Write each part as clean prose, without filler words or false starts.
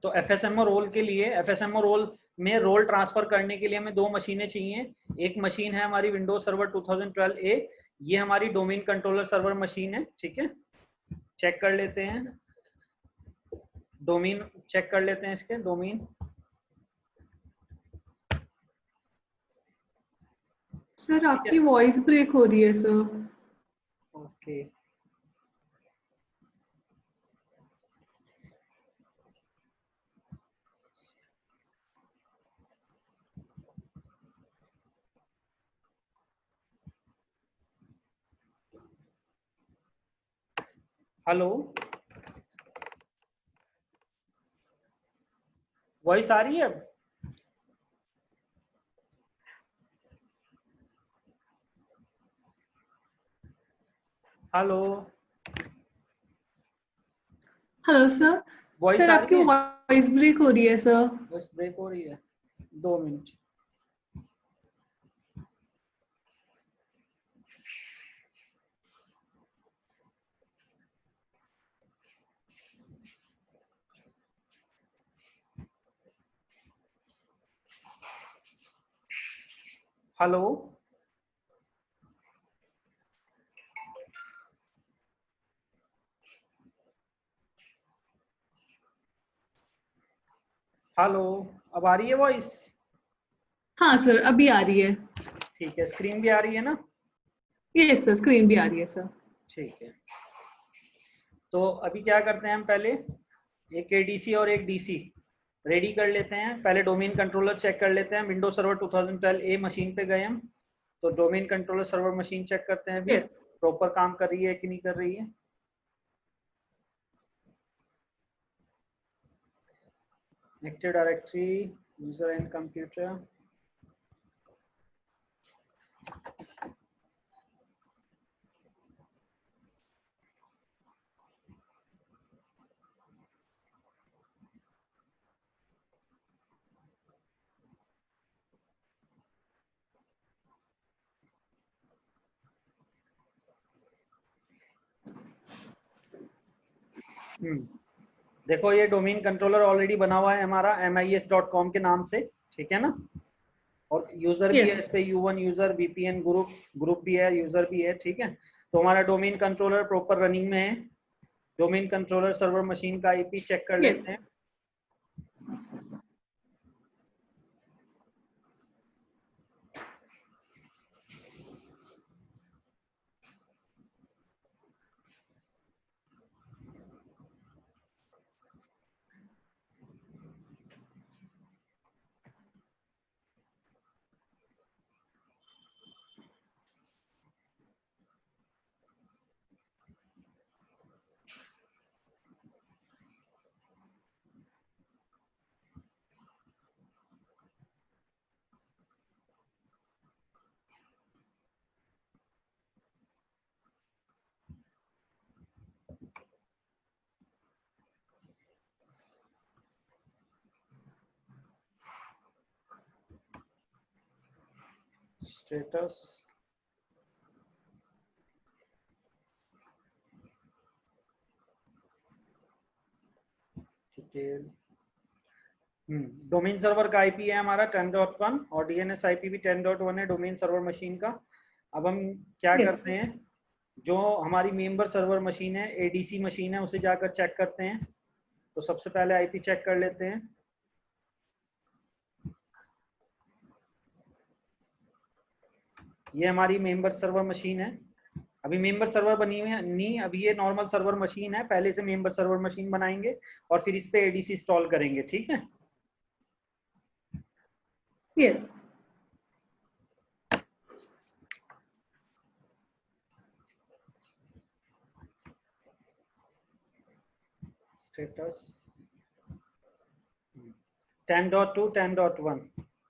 तो एफएसएमओ रोल के लिए, एफएसएमओ रोल में रोल ट्रांसफर करने के लिए हमें दो मशीनें चाहिए। एक मशीन है हमारी विंडोज सर्वर 2012 ए, ये हमारी डोमेन कंट्रोलर सर्वर मशीन है, ठीक है। चेक कर लेते हैं डोमेन, चेक कर लेते हैं इसके डोमेन। सर आपकी वॉइस ब्रेक हो रही है सर। ओके, हेलो, वॉइस आ रही है अब? Hello, hello sir. Voice sir आ आपकी रही है? वॉइस ब्रेक हो रही है सर। वॉइस ब्रेक हो रही है, 2 मिनट। हेलो, हेलो, अब आ रही है वॉइस? हाँ सर अभी आ रही है। ठीक है, स्क्रीन भी आ रही है ना? यस सर, स्क्रीन भी आ रही है सर। ठीक है, तो अभी क्या करते हैं हम, पहले एक एडीसी और एक डीसी रेडी कर लेते हैं। पहले डोमेन कंट्रोलर चेक कर लेते हैं। विंडोज सर्वर 2012 ए मशीन पे गए हम, तो domain controller server machine check करते हैं अभी यस। प्रॉपर काम कर रही है कि नहीं कर रही है। Active directory, user and computer. देखो ये डोमेन कंट्रोलर ऑलरेडी बना हुआ है हमारा mis.com के नाम से, ठीक है ना। और यूजर भी है यस। इस पे, U1 यूजर, VPN ग्रुप भी है, यूजर भी है, ठीक है। तो हमारा डोमेन कंट्रोलर प्रॉपर रनिंग में है। डोमेन कंट्रोलर सर्वर मशीन का आईपी चेक कर यस। लेते हैं। Status, detail. डोमेन सर्वर का आईपी है हमारा 10.1 और डीएनएस आईपी भी 10.1 है डोमेन सर्वर मशीन का। अब हम क्या यस। करते हैं, जो हमारी मेंबर सर्वर मशीन है, एडीसी मशीन है, उसे जाकर चेक करते हैं। तो सबसे पहले आईपी चेक कर लेते हैं। ये हमारी मेंबर सर्वर मशीन है। अभी मेंबर सर्वर बनी हुई है नहीं, अभी ये नॉर्मल सर्वर मशीन है। पहले से मेंबर सर्वर मशीन बनाएंगे और फिर इस पे एडीसी इंस्टॉल करेंगे, ठीक है। यस। स्टेटस 10.2 10.1,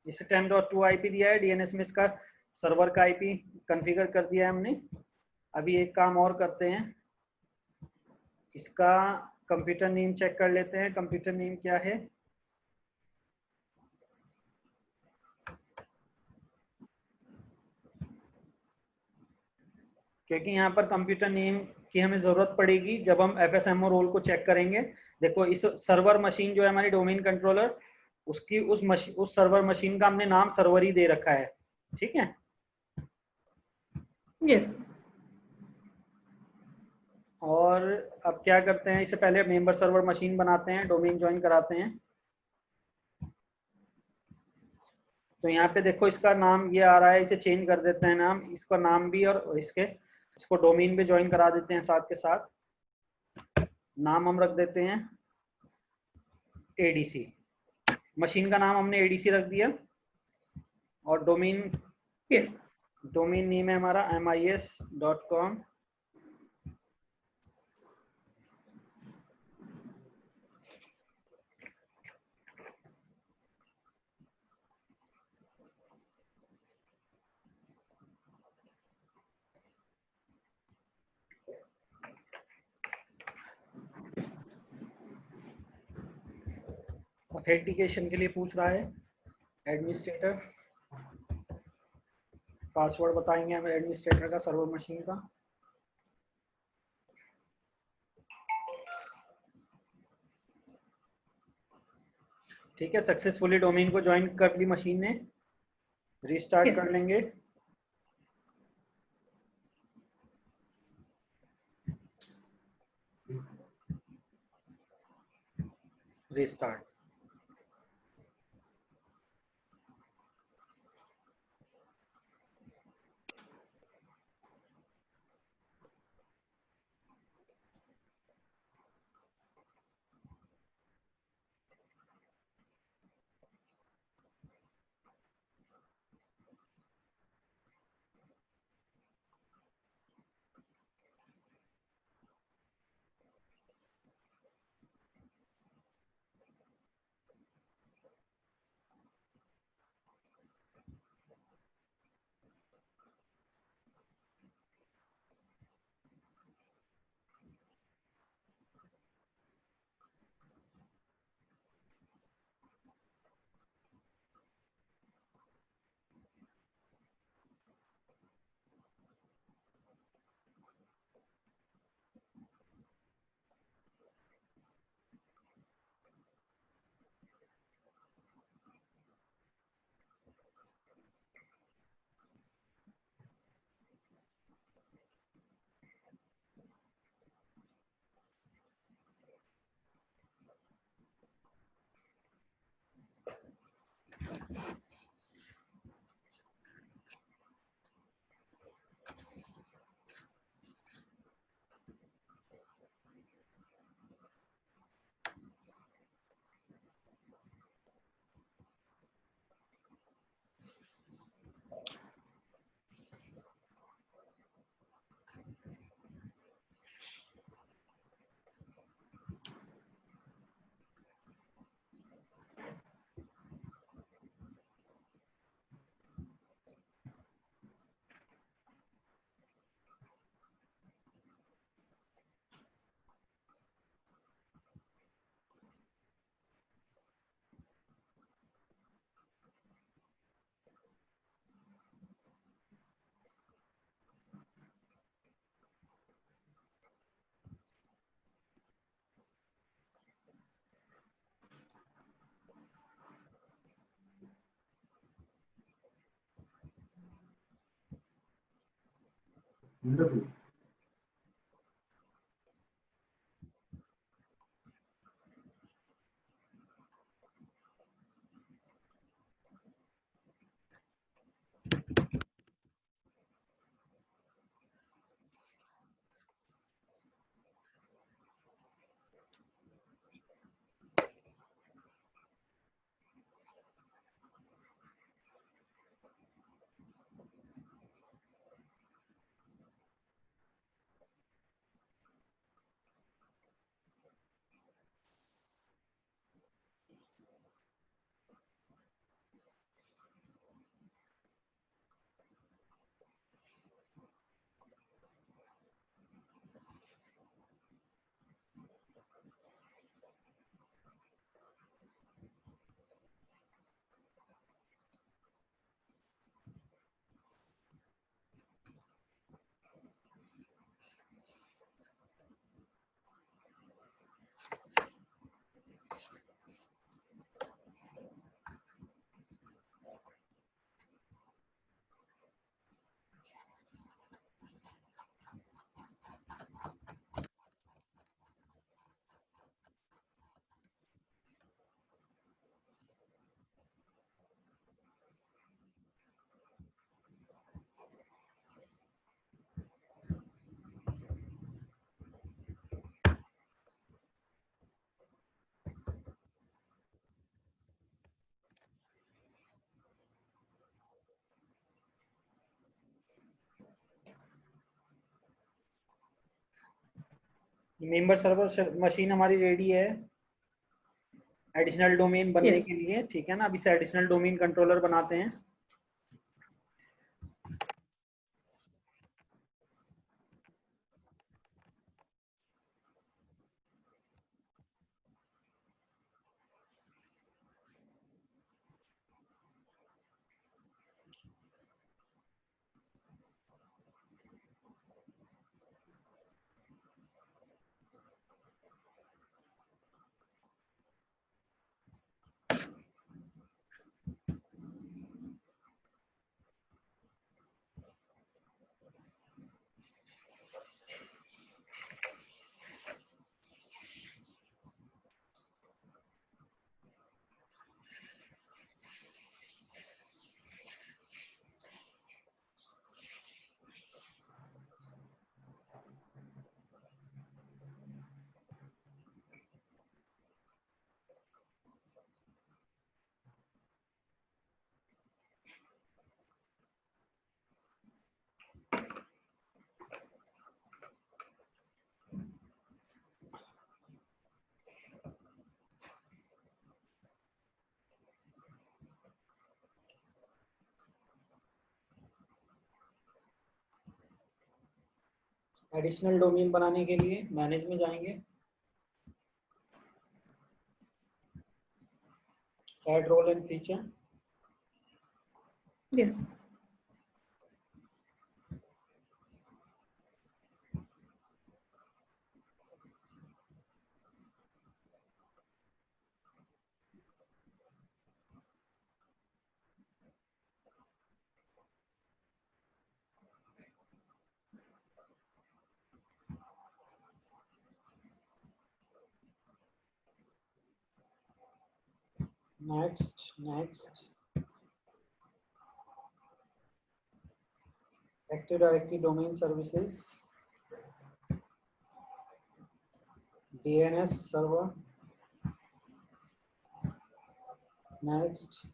इसे 10.2 आईपी दिया है डीएनएस में, इसका सर्वर का आईपी कॉन्फ़िगर कर दिया है हमने। अभी एक काम और करते हैं, इसका कंप्यूटर नेम चेक कर लेते हैं। कंप्यूटर नेम क्या है, क्योंकि यहाँ पर कंप्यूटर नेम की हमें ज़रूरत पड़ेगी जब हम FSMO रोल को चेक करेंगे। देखो इस सर्वर मशीन जो है हमारी डोमेन कंट्रोलर, उसकी उस सर्वर मशीन का हमने नाम सर्वर ही दे रखा है, ठीक है। यस। और अब क्या करते हैं, इससे पहले मेंबर सर्वर मशीन बनाते हैं, डोमेन ज्वाइन कराते हैं। तो यहाँ पे देखो इसका नाम ये आ रहा है, इसे चेंज कर देते हैं नाम, इसका नाम भी और इसको डोमेन भी ज्वाइन करा देते हैं साथ के साथ। नाम हम रख देते हैं ADC, मशीन का नाम हमने ADC रख दिया। और डोमेन यस। डोमेन नेम है हमारा mis.com। ऑथेंटिकेशन के लिए पूछ रहा है एडमिनिस्ट्रेटर, पासवर्ड बताएंगे हमें एडमिनिस्ट्रेटर का सर्वर मशीन का। ठीक है, सक्सेसफुली डोमेन को ज्वाइन कर ली मशीन ने, रीस्टार्ट Yes. कर लेंगे। रीस्टार्ट। मेंबर सर्वर मशीन हमारी रेडी है एडिशनल डोमेन बनने Yes. के लिए, ठीक है ना। अभी से एडिशनल डोमेन कंट्रोलर बनाते हैं। एडिशनल डोमेन बनाने के लिए मैनेज में जाएंगे, add role and feature. Yes. Next active directory domain services, DNS server. Next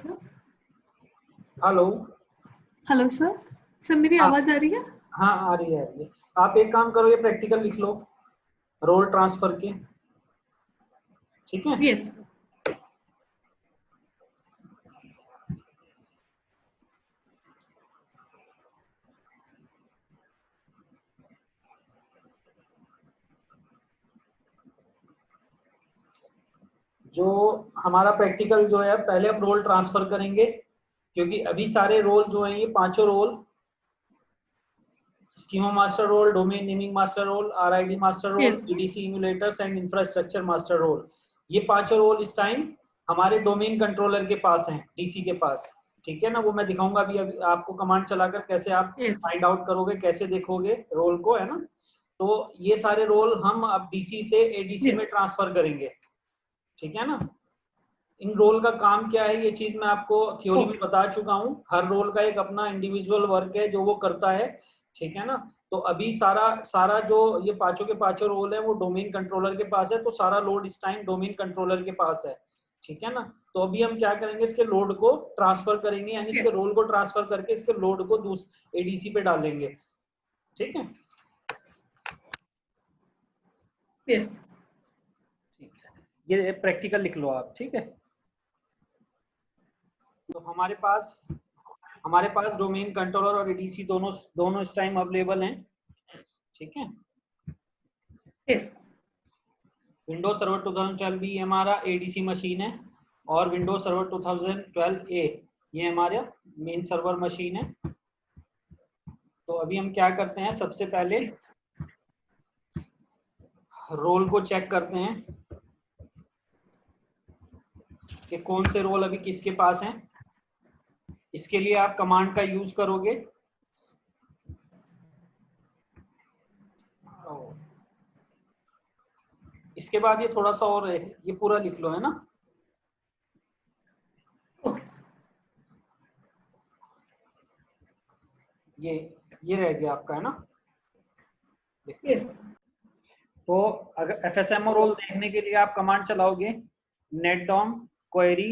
sir. Hello. Hello sir. Sir मेरी हाँ आवाज आ रही है? हाँ, आ रही है, आ रही है। आप एक काम करो, ये प्रैक्टिकल लिख लो रोल ट्रांसफर के, ठीक है। यस। जो हमारा प्रैक्टिकल जो है, पहले हम रोल ट्रांसफर करेंगे, क्योंकि अभी सारे रोल जो हैं, ये पांचों role, schema master role, domain naming master role, RID master role, yes. EDC emulators and infrastructure master role, ये पांचों रोल इस टाइम हमारे डोमेन कंट्रोलर के पास हैं, डीसी के पास, ठीक है ना। वो मैं दिखाऊंगा अभी आपको कमांड चलाकर कैसे आप यस। फाइंड आउट करोगे, कैसे देखोगे रोल को, है ना। तो ये सारे रोल हम अब डीसी से एडीसी में यस। ट्रांसफर करेंगे, ठीक है ना। इन रोल का काम क्या है, ये चीज मैं आपको थ्योरी में ओके। बता चुका हूँ। हर रोल का एक अपना इंडिविजुअल वर्क है जो वो करता है, ठीक है ना। तो अभी सारा सारा जो ये पांचों के पांचों रोल है वो डोमेन कंट्रोलर के पास है, तो सारा लोड इस टाइम डोमेन कंट्रोलर के पास है, ठीक है ना। तो अभी हम क्या करेंगे, इसके लोड को ट्रांसफर करेंगे, यानी इसके यस। रोल को ट्रांसफर करके इसके लोड को एडीसी पे डालेंगे, ठीक है। यस। ठीक है, ये प्रैक्टिकल लिख लो आप, ठीक है। तो हमारे पास डोमेन कंट्रोलर और एडीसी दोनों दोनों इस टाइम अवेलेबल हैं, ठीक है। यस। विंडोज सर्वर 2012 भी हमारा एडीसी मशीन है, और विंडोज सर्वर 2012 ए ये हमारा मेन सर्वर मशीन है। तो अभी हम क्या करते हैं, सबसे पहले यस। रोल को चेक करते हैं कि कौन से रोल अभी किसके पास हैं। इसके लिए आप कमांड का यूज करोगे, इसके बाद ये थोड़ा सा और है, ये पूरा लिख लो, है ना। ओके। ये रह गया आपका, है ना। यस। तो अगर एफएसएमओ रोल देखने के लिए आप कमांड चलाओगे netdom query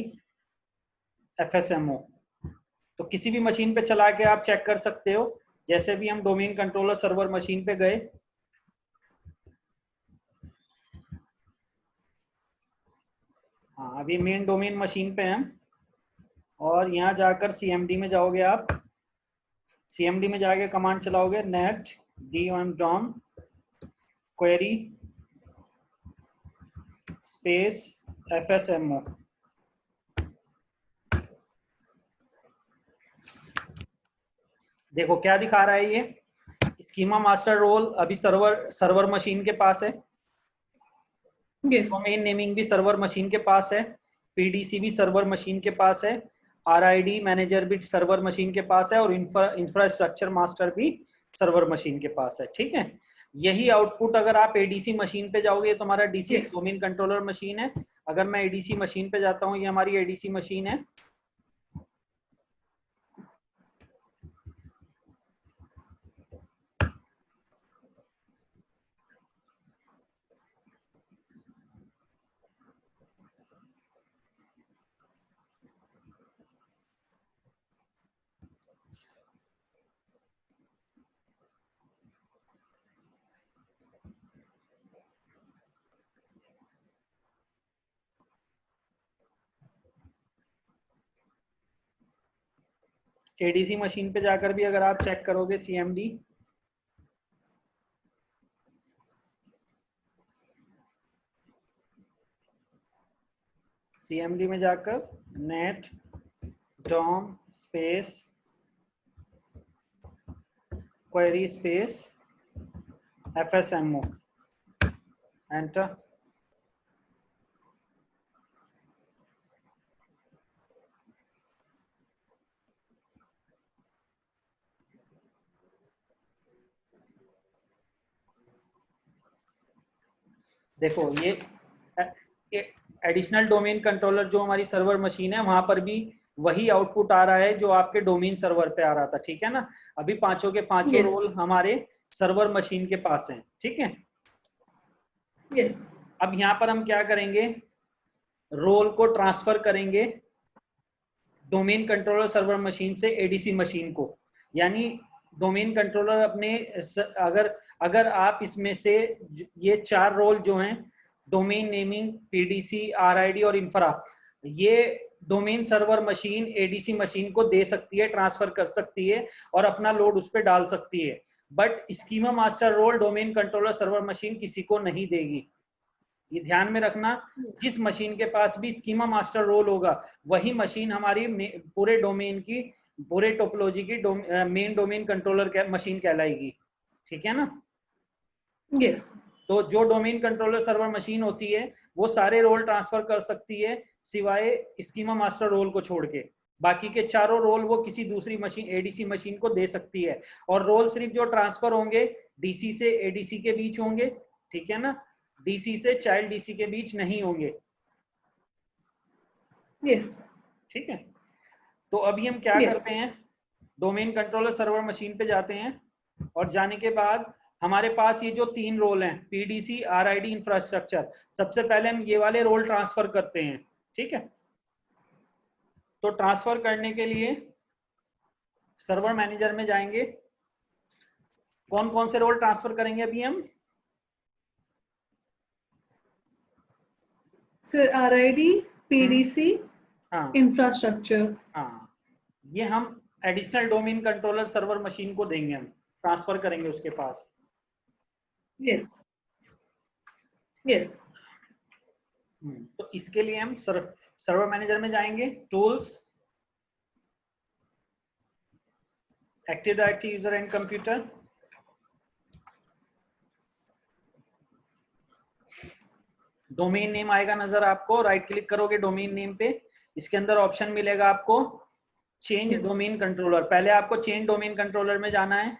fsmo, तो किसी भी मशीन पे चला के आप चेक कर सकते हो। जैसे भी हम डोमेन कंट्रोलर सर्वर मशीन पे गए, हाँ अभी मेन डोमेन मशीन पे हैं, और यहाँ जाकर सीएमडी में जाओगे आप, सीएमडी में जाके कमांड चलाओगे net dom query space fsmo। देखो क्या दिखा रहा है, ये स्कीमा मास्टर रोल अभी सर्वर मशीन के पास है, यस। डोमेन नेमिंग भी सर्वर मशीन के पास है, पीडीसी भी सर्वर मशीन के पास है, आरआईडी मैनेजर भी सर्वर मशीन के पास है, और इंफ्रास्ट्रक्चर मास्टर भी सर्वर मशीन के पास है, ठीक है। यही आउटपुट अगर आप एडीसी मशीन पे जाओगे, तो हमारा DC yes. Domain controller machine है। अगर मैं एडीसी मशीन पे जाता हूँ, ये हमारी एडीसी मशीन है, एडीसी मशीन पे जाकर भी अगर आप चेक करोगे सीएमडी, सीएमडी में जाकर net dom space query space fsmo, enter. देखो ये एडिशनल डोमेन कंट्रोलर जो हमारी सर्वर मशीन है, वहां पर भी वही आउटपुट आ रहा है जो आपके डोमेन सर्वर पे आ रहा था, ठीक है ना। अभी पांचों के पांचों यस। रोल हमारे सर्वर मशीन के पास हैं, ठीक है। यस। अब यहाँ पर हम क्या करेंगे, रोल को ट्रांसफर करेंगे डोमेन कंट्रोलर सर्वर मशीन से एडीसी मशीन को। यानी डोमेन कंट्रोलर अपने अगर आप इसमें से ये 4 रोल जो हैं, डोमेन नेमिंग, पीडीसी, आरआईडी और इंफ्रा, ये domain server machine ADC machine को दे सकती है, ट्रांसफर कर सकती है और अपना लोड उस पर डाल सकती है। But schema master role domain controller server machine किसी को नहीं देगी। ये ध्यान में रखना, जिस मशीन के पास भी स्कीमा मास्टर रोल होगा वही मशीन हमारी पूरे डोमेन की, पूरे टोपोलॉजी की मेन डोमेन कंट्रोलर मशीन कहलाएगी। ठीक है ना? यस। तो जो डोमेन कंट्रोलर सर्वर मशीन होती है वो सारे रोल ट्रांसफर कर सकती है सिवाय स्कीमा मास्टर रोल को छोड़ के। बाकी के चारों रोल वो किसी दूसरी मशीन, एडीसी मशीन को दे सकती है। और रोल सिर्फ जो ट्रांसफर होंगे डीसी से एडीसी के बीच होंगे, ठीक है ना? डीसी से चाइल्ड डीसी के बीच नहीं होंगे। यस। ठीक है, तो अभी हम क्या करते हैं, डोमेन कंट्रोलर सर्वर मशीन पे जाते हैं और जाने के बाद हमारे पास ये जो 3 रोल हैं, पीडीसी, आरआईडी, इंफ्रास्ट्रक्चर, सबसे पहले हम ये वाले रोल ट्रांसफर करते हैं। ठीक है, तो ट्रांसफर करने के लिए सर्वर मैनेजर में जाएंगे। कौन कौन से रोल ट्रांसफर करेंगे अभी हम? सर आरआईडी, पीडीसी, हाँ इंफ्रास्ट्रक्चर। हाँ, ये हम additional domain controller server machine को देंगे, हम ट्रांसफर करेंगे उसके पास। यस। यस। तो इसके लिए हम सर्वर मैनेजर में जाएंगे, tools, active directory user and computer, domain name आएगा नजर आपको, राइट क्लिक करोगे डोमेन नेम पे, इसके अंदर ऑप्शन मिलेगा आपको चेंज डोमेन कंट्रोलर। पहले आपको चेंज डोमेन कंट्रोलर में जाना है।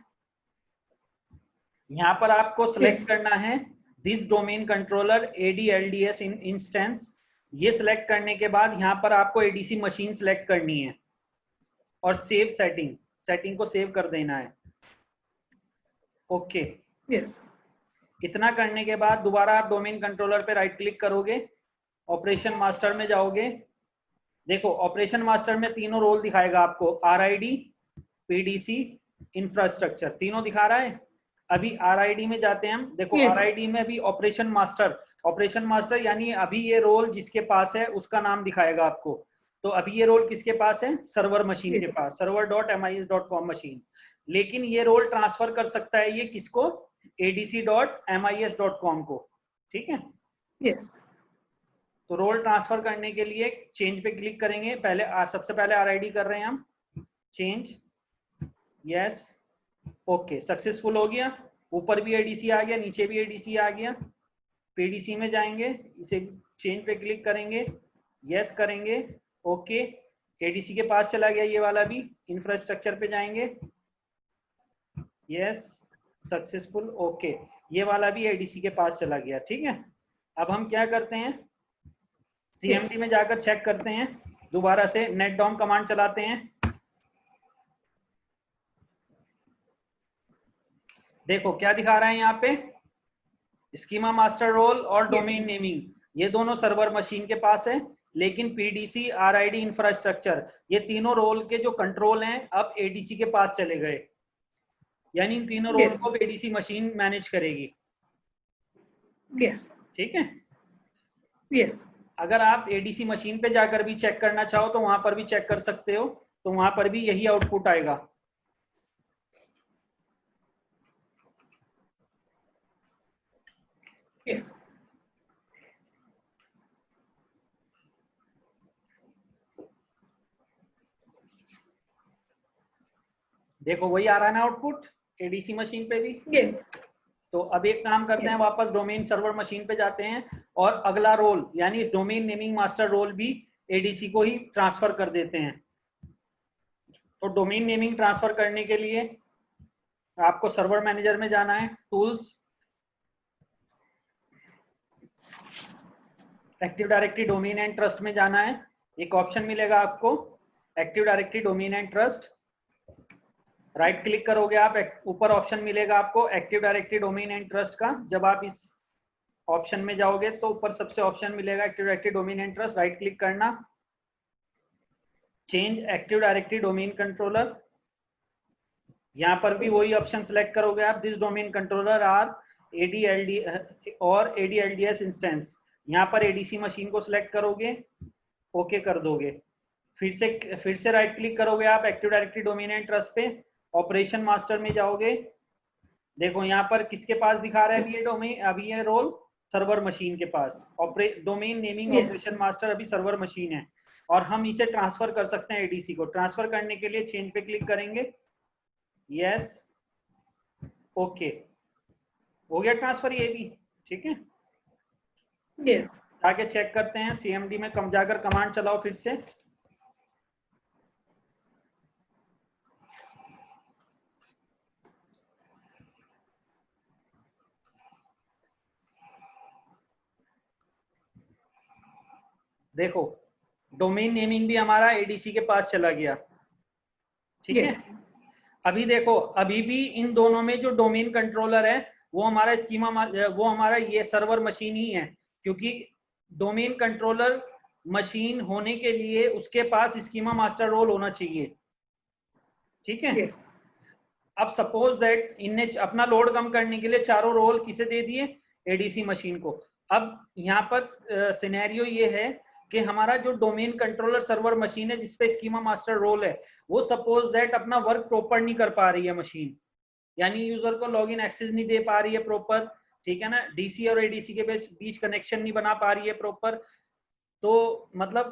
यहाँ पर आपको सिलेक्ट करना है this domain controller ADLDS in instance. ये सिलेक्ट करने के बाद यहाँ पर आपको एडीसी मशीन सिलेक्ट करनी है और सेव सेटिंग को सेव कर देना है। Okay, yes. इतना करने के बाद दोबारा आप डोमेन कंट्रोलर पे राइट क्लिक करोगे, ऑपरेशन मास्टर में जाओगे। देखो ऑपरेशन मास्टर में तीनों रोल दिखाएगा आपको, आरआईडी, पीडीसी, इंफ्रास्ट्रक्चर, तीनों दिखा रहा है। अभी आरआईडी में जाते हैं हम। देखो आरआईडी में अभी ऑपरेशन मास्टर यानी अभी ये रोल जिसके पास है उसका नाम दिखाएगा आपको। तो अभी ये रोल किसके पास है? सर्वर मशीन के पास, server.mis.com मशीन। लेकिन ये रोल ट्रांसफर कर सकता है ये किसको? adc.mis.com को। ठीक है, यस। तो रोल ट्रांसफर करने के लिए चेंज पे क्लिक करेंगे। पहले सबसे पहले आरआईडी कर रहे हैं हम, चेंज, यस, ओके, सक्सेसफुल हो गया। ऊपर भी एडीसी आ गया, नीचे भी एडीसी आ गया। पीडीसी में जाएंगे, इसे चेंज पे क्लिक करेंगे, यस करेंगे, ओके, एडीसी के पास चला गया ये वाला भी। इंफ्रास्ट्रक्चर पे जाएंगे, यस, सक्सेसफुल, ओके, ये वाला भी एडीसी के पास चला गया। ठीक है, अब हम क्या करते हैं, सीएमडी में जाकर चेक करते हैं, दोबारा से नेट डॉम कमांड चलाते हैं। देखो क्या दिखा रहा है यहाँ पे, स्कीमा मास्टर रोल और डोमेन नेमिंग ये दोनों सर्वर मशीन के पास है, लेकिन पीडीसी, आरआईडी, इंफ्रास्ट्रक्चर ये तीनों रोल के जो कंट्रोल हैं अब एडीसी के पास चले गए। यानी इन तीनों रोल को एडीसी मशीन मैनेज करेगी। यस। ठीक है, यस। अगर आप एडीसी मशीन पे जाकर भी चेक करना चाहो तो वहां पर भी चेक कर सकते हो, तो वहां पर भी यही आउटपुट आएगा। यस। देखो वही आ रहा है ना आउटपुट एडीसी मशीन पे भी। यस। तो अब एक काम करते हैं, वापस डोमेन सर्वर मशीन पे जाते हैं और अगला रोल यानी इस डोमेन नेमिंग मास्टर रोल भी एडीसी को ही ट्रांसफर कर देते हैं। तो डोमेन नेमिंग ट्रांसफर करने के लिए आपको सर्वर मैनेजर में जाना है, tools, active directory domain and trust में जाना है। एक ऑप्शन मिलेगा आपको active directory domain and trust, right click करोगे आप, ऊपर ऑप्शन मिलेगा आपको active directory domain and trust का। जब आप इस ऑप्शन में जाओगे तो ऊपर सबसे ऑप्शन मिलेगा active directory domain and trust, right click करना, change active directory domain controller, यहाँ पर भी वही ऑप्शन सेलेक्ट करोगे आप, this domain controller or ADLD और ADLDS इंस्टेंस, यहाँ पर ADC मशीन को सिलेक्ट करोगे, ओके कर दोगे। फिर से राइट क्लिक करोगे आप active directory domain and trust पे, ऑपरेशन मास्टर में जाओगे, देखो यहाँ पर किसके पास दिखा रहा है अभी ये डोमेन, अभी ये रोल सर्वर मशीन के पास, डोमेन नेमिंग ऑपरेशन मास्टर अभी सर्वर मशीन है, और हम इसे ट्रांसफर कर सकते हैं ADC को। ट्रांसफर करने के लिए चेंज पे क्लिक करेंगे, यस, ओके, हो गया ट्रांसफर ये भी, ठीक है। यस, आगे चेक करते हैं, CMD में कम जाकर कमांड चलाओ फिर से, देखो डोमेन नेमिंग भी हमारा ADC के पास चला गया, ठीक है। अभी देखो अभी भी इन दोनों में जो डोमेन कंट्रोलर है वो हमारा स्कीमा, वो हमारा ये सर्वर मशीन ही है, क्योंकि डोमेन कंट्रोलर मशीन होने के लिए उसके पास स्कीमा मास्टर रोल होना चाहिए, ठीक है। अब सपोज दैट इनने अपना लोड कम करने के लिए चारों रोल किसे दे दिए, ADC मशीन को। अब यहाँ पर सिनेरियो ये है कि हमारा जो डोमेन कंट्रोलर सर्वर मशीन है जिसपे स्कीमा मास्टर रोल है, वो सपोज दैट अपना वर्क प्रॉपर नहीं कर पा रही है मशीन, यानी यूजर को लॉगिन एक्सेस नहीं दे पा रही है प्रॉपर, ठीक है ना, DC और ADC के बीच कनेक्शन नहीं बना पा रही है प्रॉपर, तो मतलब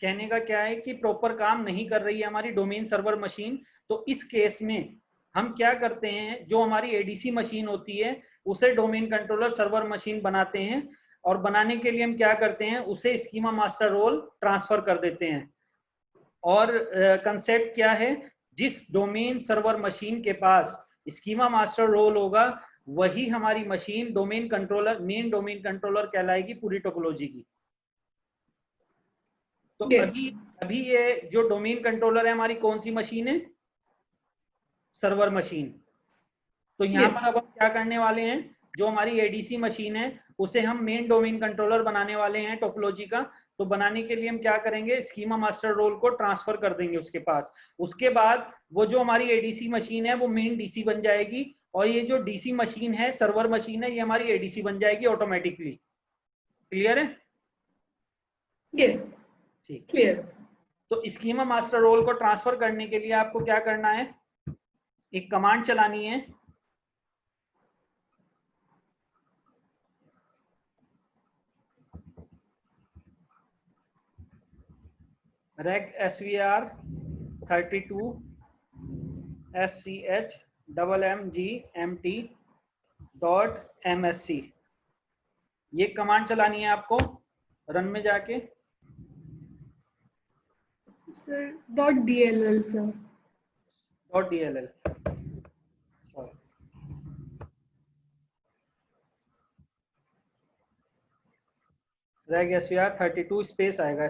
कहने का क्या है कि प्रॉपर काम नहीं कर रही है हमारी डोमेन सर्वर मशीन। तो इस केस में हम क्या करते हैं, जो हमारी ADC मशीन होती है उसे डोमेन कंट्रोलर सर्वर मशीन बनाते हैं, और बनाने के लिए हम क्या करते हैं, उसे स्कीमा मास्टर रोल ट्रांसफर कर देते हैं। और कंसेप्ट क्या है, जिस डोमेन सर्वर मशीन के पास स्कीमा मास्टर रोल होगा वही हमारी machine domain controller, main domain controller कहलाएगी पूरी टोपोलॉजी की। तो अभी ये जो डोमेन कंट्रोलर है हमारी कौन सी मशीन है, सर्वर मशीन। तो यहाँ पर अब हम क्या करने वाले हैं, जो हमारी ADC मशीन है उसे हम मेन डोमेन कंट्रोलर बनाने वाले हैं टोपोलॉजी का। तो बनाने के लिए हम क्या करेंगे, स्कीमा मास्टर रोल को ट्रांसफर कर देंगे उसके पास। उसके बाद वो जो हमारी ADC मशीन है वो मेन DC बन जाएगी, और ये जो DC मशीन है सर्वर मशीन है ये हमारी ADC बन जाएगी ऑटोमेटिकली। क्लियर है? यस, ठीक, क्लियर। तो स्कीमा मास्टर रोल को ट्रांसफर करने के लिए आपको क्या करना है, एक कमांड चलानी है, reg svr 32 sch mmt dot msc, ये कमांड चलानी है आपको रन में जाके। Sir .dll sir, .dll, reg svr 32 space आएगा,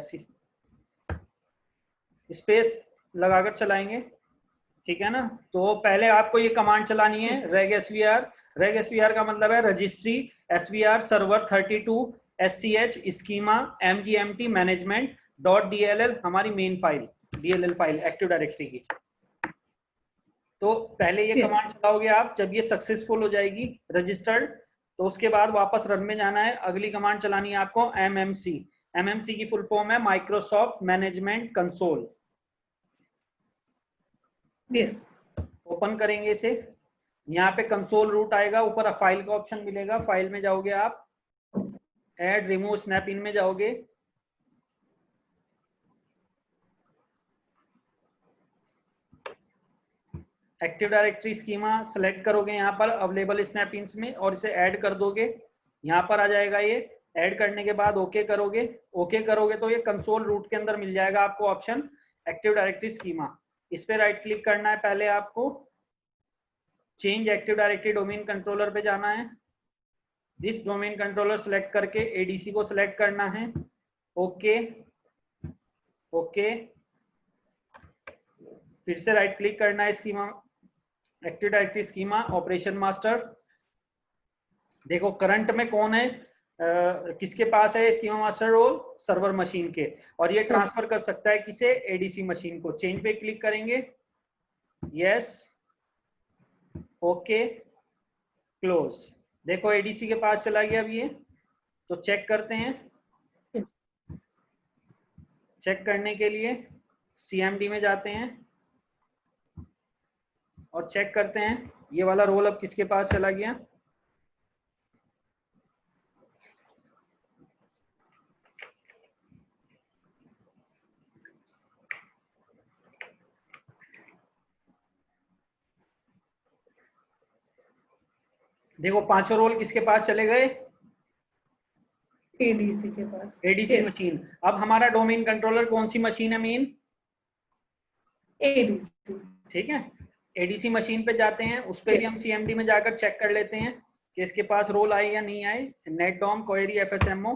स्पेस लगाकर चलाएंगे, ठीक है ना। तो पहले आपको ये कमांड चलानी है reg svr, reg svr का मतलब है registry svr server 32 sch schema mgmt management .dll, हमारी main file DLL file active directory की। तो पहले ये कमांड चलाओगे आप, जब ये सक्सेसफुल हो जाएगी रजिस्टर्ड, तो उसके बाद वापस रन में जाना है। अगली कमांड चलानी है आपको MMC, MMC की फुल फॉर्म है Microsoft management console. Yes, open करेंगे इसे, यहाँ पे कंसोल रूट आएगा, ऊपर फाइल का ऑप्शन मिलेगा, फाइल में जाओगे आप, ऐड रिमूव स्नैप इन में जाओगे, एक्टिव डायरेक्टरी स्कीमा सेलेक्ट करोगे यहाँ पर अवेलेबल स्नैप इन्स में, और इसे ऐड कर दोगे, यहाँ पर आ जाएगा ये। ऐड करने के बाद ओके करोगे, ओके करोगे तो ये कंसोल रूट के अंदर मिल जाएगा आपको ऑप्शन एक्टिव डायरेक्टरी स्कीमा। इस पे राइट क्लिक करना है, पहले आपको change active directory domain controller पे जाना है, दिस डोमेन कंट्रोलर सेलेक्ट करके ADC को सेलेक्ट करना है, ओके ओके, फिर से राइट क्लिक करना है, schema active directory schema operation master. देखो करंट में कौन है, किसके पास है schema master role? Server machine के, और ये ट्रांसफर कर सकता है किसे? एडीसी मशीन को। चेंज पे क्लिक करेंगे, यस, ओके, क्लोज। देखो एडीसी के पास चला गया अभी ये। तो चेक करते हैं। चेक करने के लिए सीएमडी में जाते हैं और चेक करते हैं ये वाला रोल अब किसके पास चला गया। देखो पांचों रोल किसके पास चले गए? एडीसी के पास। ADC Yes. मशीन। अब हमारा डोमेन कंट्रोलर कौन सी मशीन है मेन? एडीसी। ठीक है, एडीसी मशीन पे जाते हैं, उस पर भी हम Yes. सीएमडी में जाकर चेक कर लेते हैं कि इसके पास रोल आए या नहीं आए। नेट डॉम क्वेरी एफएसएमओ,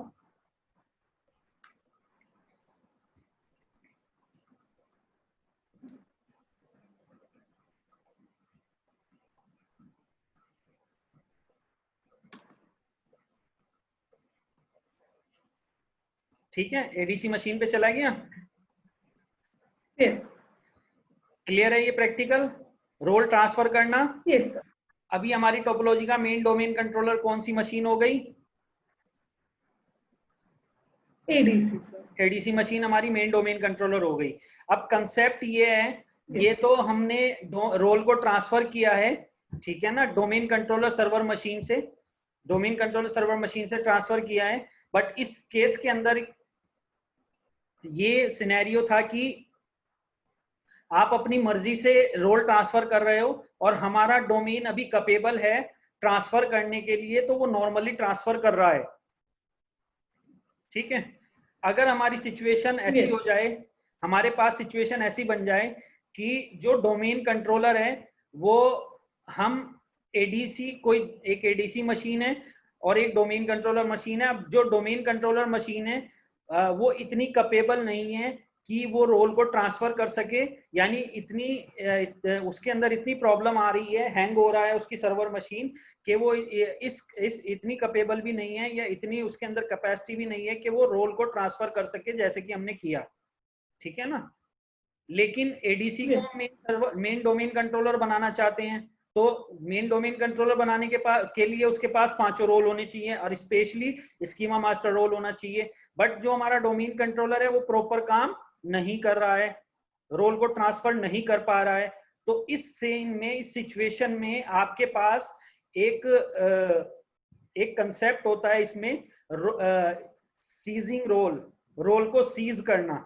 ठीक है, एडीसी मशीन पे चला गया। Yes. क्लियर है ये प्रैक्टिकल? रोल ट्रांसफर करना। Yes, sir. अभी हमारी टोपोलॉजी का मेन डोमेन कंट्रोलर कौन सी मशीन हो गई? ADC sir. एडीसी मशीन हमारी मेन डोमेन कंट्रोलर हो गई। अब कंसेप्ट ये है, ये Yes. तो हमने रोल को ट्रांसफर किया है, ठीक है ना, डोमेन कंट्रोलर सर्वर मशीन से, डोमेन कंट्रोलर सर्वर मशीन से ट्रांसफर किया है। बट इस केस के अंदर ये सिनेरियो था कि आप अपनी मर्जी से रोल ट्रांसफर कर रहे हो और हमारा डोमेन अभी कैपेबल है ट्रांसफर करने के लिए, तो वो नॉर्मली ट्रांसफर कर रहा है। ठीक है, अगर हमारी सिचुएशन ऐसी हो Yes. जाए, हमारे पास सिचुएशन ऐसी बन जाए कि जो डोमेन कंट्रोलर है वो, हम एडीसी, कोई एक एडीसी मशीन है और एक डोमेन कंट्रोलर मशीन है। अब जो डोमेन कंट्रोलर मशीन है वो इतनी कैपेबल नहीं है कि वो रोल को ट्रांसफर कर सके, यानी इतनी उसके अंदर इतनी प्रॉब्लम आ रही है, हैंग हो रहा है उसकी सर्वर मशीन, कि वो इस इतनी कैपेबल भी नहीं है या इतनी उसके अंदर कैपेसिटी भी नहीं है कि वो रोल को ट्रांसफर कर सके जैसे कि हमने किया। ठीक है ना, लेकिन एडीसी को Yes. मेन डोमेन कंट्रोलर बनाना चाहते हैं, तो मेन डोमेन कंट्रोलर बनाने के लिए उसके पास पांचों रोल होने चाहिए और स्पेशली स्कीमा मास्टर रोल होना चाहिए। बट जो हमारा डोमेन कंट्रोलर है वो प्रॉपर काम नहीं कर रहा है, रोल को ट्रांसफर नहीं कर पा रहा है। तो इस सीन में, इस सिचुएशन में आपके पास एक एक कंसेप्ट होता है इसमें, सीजिंग रोल, रोल को सीज करना।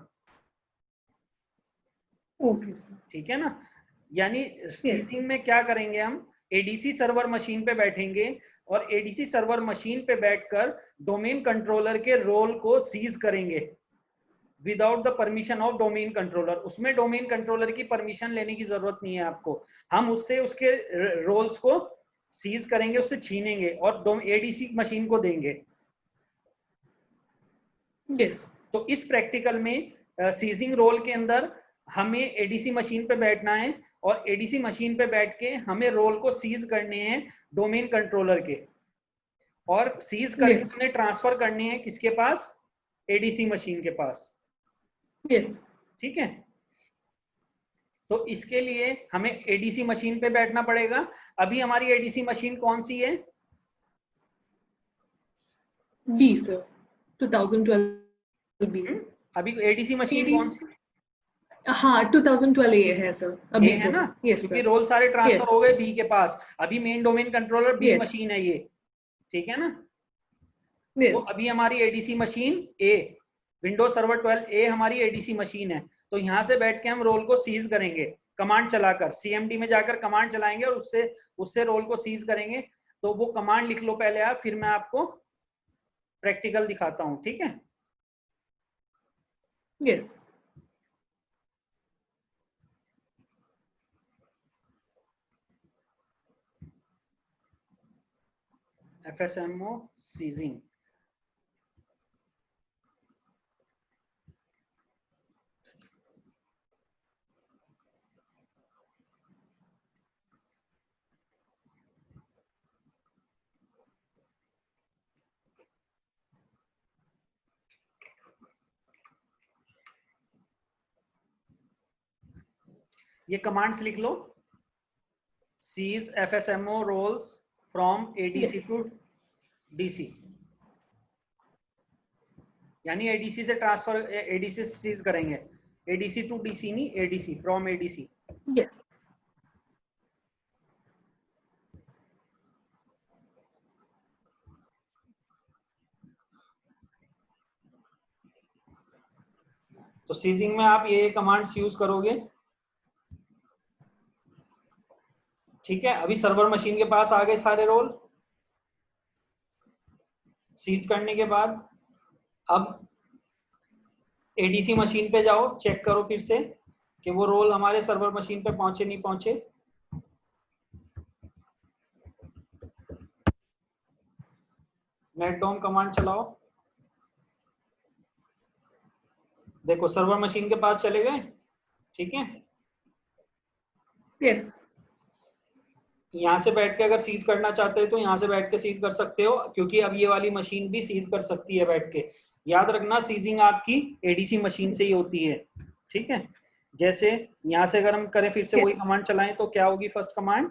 Okay, sir. ठीक है ना, यानी Yes. सीजिंग में क्या करेंगे हम, एडीसी सर्वर मशीन पे बैठेंगे और एडीसी सर्वर मशीन पे बैठकर डोमेन कंट्रोलर के रोल को सीज करेंगे without the permission of domain controller. उसमें डोमेन कंट्रोलर की परमिशन लेने की जरूरत नहीं है आपको, हम उससे उसके रोल्स को सीज करेंगे, उससे छीनेंगे और एडीसी मशीन को देंगे। Yes. तो इस प्रैक्टिकल में सीजिंग रोल के अंदर हमें एडीसी मशीन पे बैठना है और एडीसी मशीन पे बैठ के हमें रोल को सीज करने हैं डोमेन कंट्रोलर के, और सीज करके Yes. हमें ट्रांसफर करने हैं किसके पास? एडीसी मशीन के पास। Yes. ठीक है, तो इसके लिए हमें एडीसी मशीन पे बैठना पड़ेगा। अभी हमारी एडीसी मशीन कौन सी है? B, sir. 2012 B. अभी एडीसी मशीन कौन ADC. सी? हाँ, 2012 A है सर, ए अभी है तो। ना, Yes, क्योंकि sir. रोल सारे Yes. ट्रांसफर हो गए बी के पास। अभी main domain controller B Yes. Machine है ये। ठीक है ना, तो Yes. अभी हमारी ADC machine A, Windows server 12 A हमारी एडीसी मशीन है। तो यहां से बैठ के हम रोल को सीज करेंगे, कमांड चलाकर सीएमडी में जाकर कमांड चलाएंगे और उससे उससे रोल को सीज करेंगे। तो वो कमांड लिख लो पहले आप, फिर मैं आपको प्रैक्टिकल दिखाता हूं। ठीक है, Yes. FSMO seizing. ये कमांड्स लिख लो, seize FSMO roles from ADC to DC, यानी ADC से ट्रांसफर, ADC से सीज करेंगे, ADC टू DC नहीं, ADC फ्रॉम ADC। यस। तो सीजिंग में आप ये कमांड्स यूज करोगे, ठीक है। अभी सर्वर मशीन के पास आ गए सारे रोल सीज करने के बाद। अब ADC मशीन पे जाओ, चेक करो फिर से कि वो रोल हमारे सर्वर मशीन पे पहुंचे नहीं पहुंचे। netdom कमांड चलाओ, देखो सर्वर मशीन के पास चले गए, ठीक है। यस। यहाँ से बैठ के अगर सीज करना चाहते हो तो यहाँ से बैठ के सीज कर सकते हो, क्योंकि अब ये वाली मशीन भी सीज कर सकती है बैठ के। याद रखना सीजिंग आपकी ADC मशीन से ही होती है, ठीक है। जैसे यहाँ से अगर हम करें फिर से वही कमांड चलाएं तो क्या होगी? फर्स्ट कमांड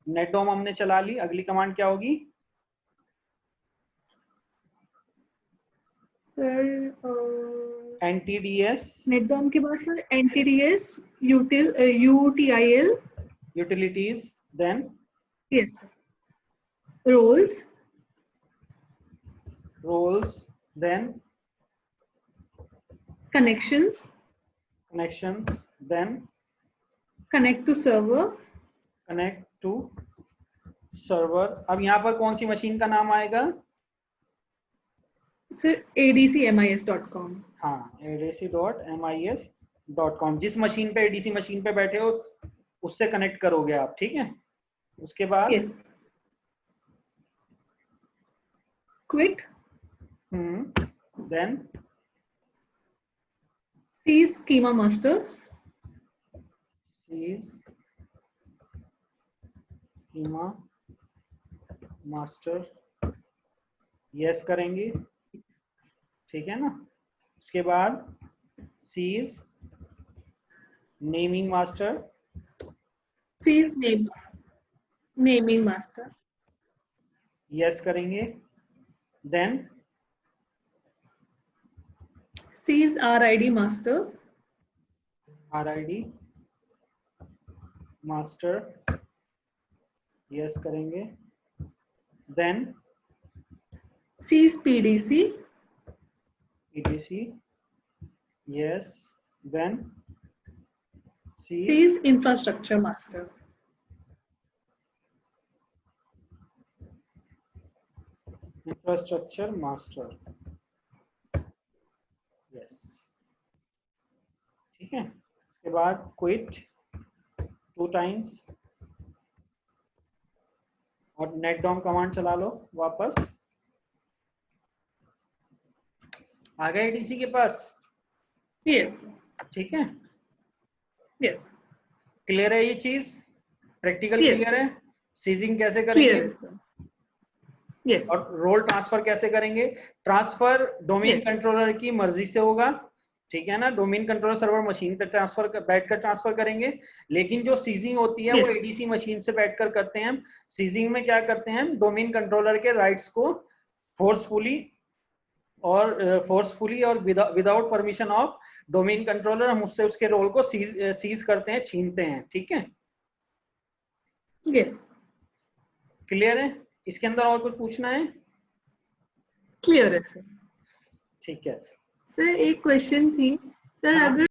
netdom हमने चला ली, अगली कमांड क्या होगी? सर NTDS netdom के बाद sir NTDS util utilities, then yes roles, then connections, then connect to server। अब यहाँ पर कौन सी मशीन का नाम आएगा? Sir adcmis.com। हाँ, adc.mis.com। जिस मशीन पे ADC मशीन पे बैठे हो उससे कनेक्ट करोगे आप, ठीक है। उसके बाद yes quit, then seize schema master, yes करेंगे, ठीक है ना। उसके बाद seize naming master, seize naming master, yes करेंगे, then seize RID master, yes करेंगे, then seize PDC, yes, then seize infrastructure master। yes, ठीक है। उसके बाद क्विट 2 टाइम्स और netdom कमांड चला लो वापस। आ गए ADC के पास? यस। ठीक है, यस। क्लियर है ये चीज? Practical Yes. क्लियर है? सीजिंग कैसे करेंगे? यस। और रोल ट्रांसफर कैसे करेंगे? ट्रांसफर डोमेन कंट्रोलर की मर्जी से होगा, ठीक है ना। डोमेन कंट्रोलर सर्वर मशीन पे बैठकर ट्रांसफर करेंगे, लेकिन जो सीजिंग होती है वो ADC मशीन से बैठकर करते हैं। सीजिंग में क्या करते हैं? डोमेन कंट्रोलर के राइट्स को फोर्सफुली और without permission of domain controller हम उससे उसके रोल को सीज करते हैं, छीनते हैं, ठीक है। यस। क्लियर है? इसके अंदर और कुछ पूछना है? क्लियर है सर। ठीक है सर, एक क्वेश्चन थी सर। हाँ। अगर